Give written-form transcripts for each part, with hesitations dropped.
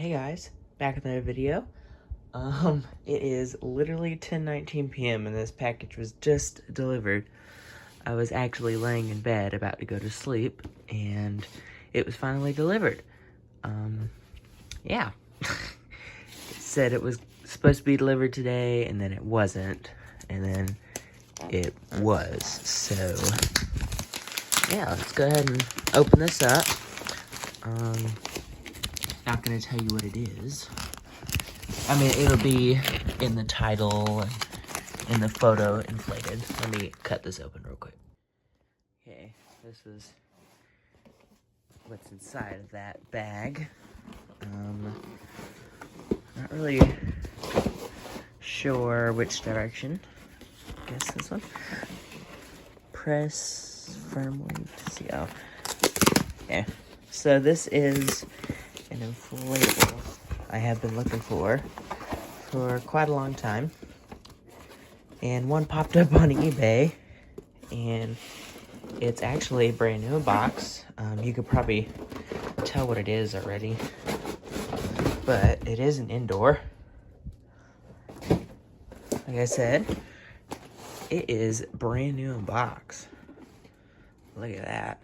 Hey guys, back with another video. It is literally 10:19 p.m. and this package was just delivered. I was actually laying in bed about to go to sleep and it was finally delivered. Yeah. It said it was supposed to be delivered today and then it wasn't, and then it was. So, yeah, let's go ahead and open this up. Not gonna tell you what it is. I mean, it'll be in the title and in the photo inflated. Let me cut this open real quick. Okay, this is what's inside of that bag. Not really sure which direction. I guess this one. Press firmly to see. Oh, okay. So this is an inflatable I have been looking for quite a long time. And one popped up on eBay, and it's actually a brand new box. You could probably tell what it is already, but it is an indoor. Like I said, it is brand new in box. Look at that.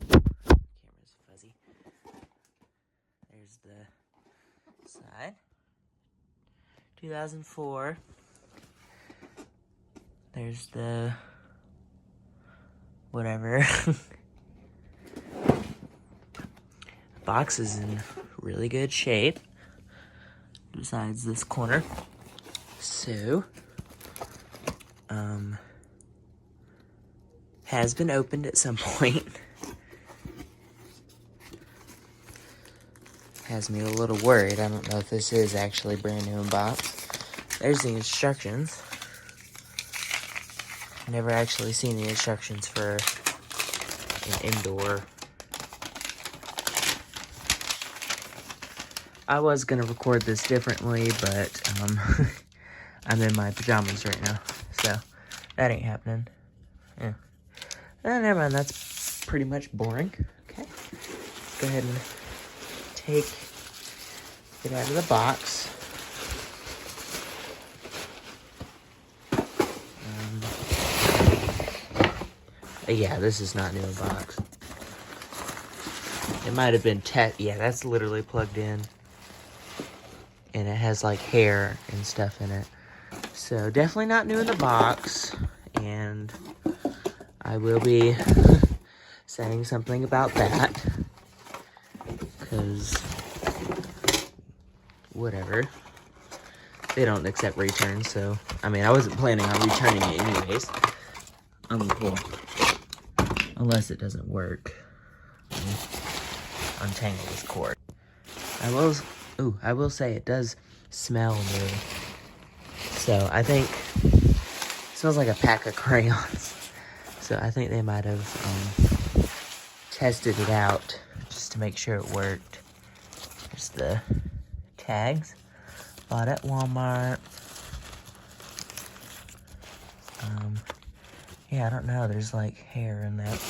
Camera's fuzzy. There's the side. 2004. There's the whatever. Box is in really good shape, besides this corner. So, has been opened at some point. Has me a little worried. I don't know if this is actually brand new in box. There's the instructions. Never actually seen the instructions for an indoor. I was gonna record this differently, but I'm in my pajamas right now, so that ain't happening. Yeah. Never mind, that's pretty much boring. Okay. Let's go ahead and take it out of the box. Yeah, this is not new in box. It might have been yeah, that's literally plugged in. And it has like hair and stuff in it. So definitely not new in the box. And I will be saying something about that. Because whatever. They don't accept returns, so I mean I wasn't planning on returning it anyways. Cool. Unless it doesn't work. Untangle this cord. I will say it does smell new. So I think it smells like a pack of crayons. So I think they might have tested it out just to make sure it worked. There's the tags. Bought at Walmart. Yeah, I don't know. There's like hair in that.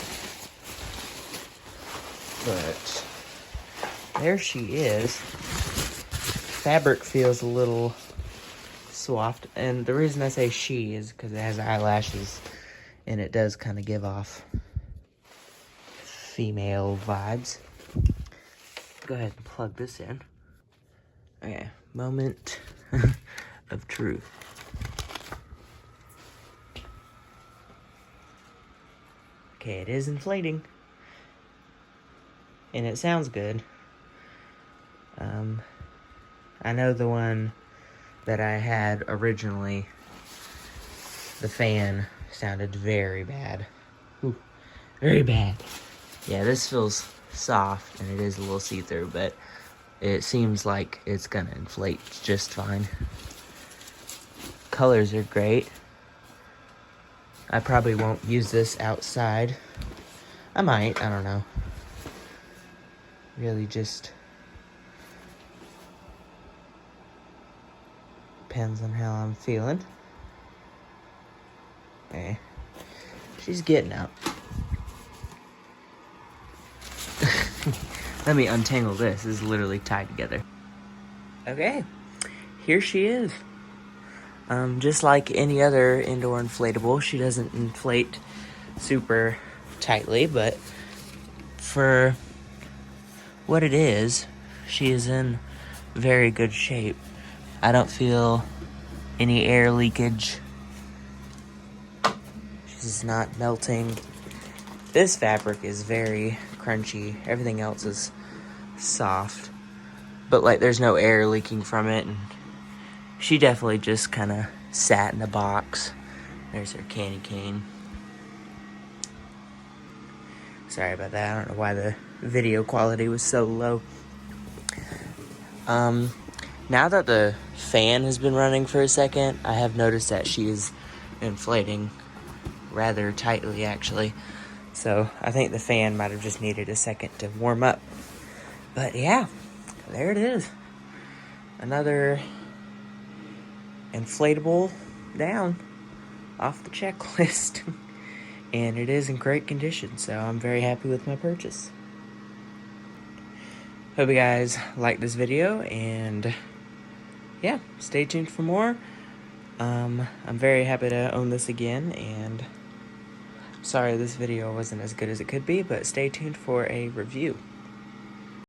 But there she is. Fabric feels a little soft. And the reason I say she is because it has eyelashes. And it does kind of give off female vibes. Go ahead and plug this in. Okay, moment of truth. Okay, it is inflating. And it sounds good. I know the one that I had originally, the fan sounded very bad. Ooh, very bad. Yeah, this feels soft and it is a little see-through, but it seems like it's gonna inflate just fine. Colors are great. I probably won't use this outside. I might, I don't know. Really just depends on how I'm feeling. Okay. She's getting up. Let me untangle this. This is literally tied together. Okay, here she is. Just like any other indoor inflatable, she doesn't inflate super tightly, but for what it is, she is in very good shape. I don't feel any air leakage. She's not melting. This fabric is very crunchy. Everything else is soft, but like there's no air leaking from it, and she definitely just kind of sat in a box. There's her candy cane. Sorry about that. I don't know why the video quality was so low. Now that the fan has been running for a second, I have noticed that she is inflating rather tightly, actually. So I think the fan might have just needed a second to warm up. But yeah, there it is. Another inflatable down off the checklist. And it is in great condition, so I'm very happy with my purchase. Hope you guys like this video, and yeah, stay tuned for more. I'm very happy to own this again, and sorry this video wasn't as good as it could be, but stay tuned for a review.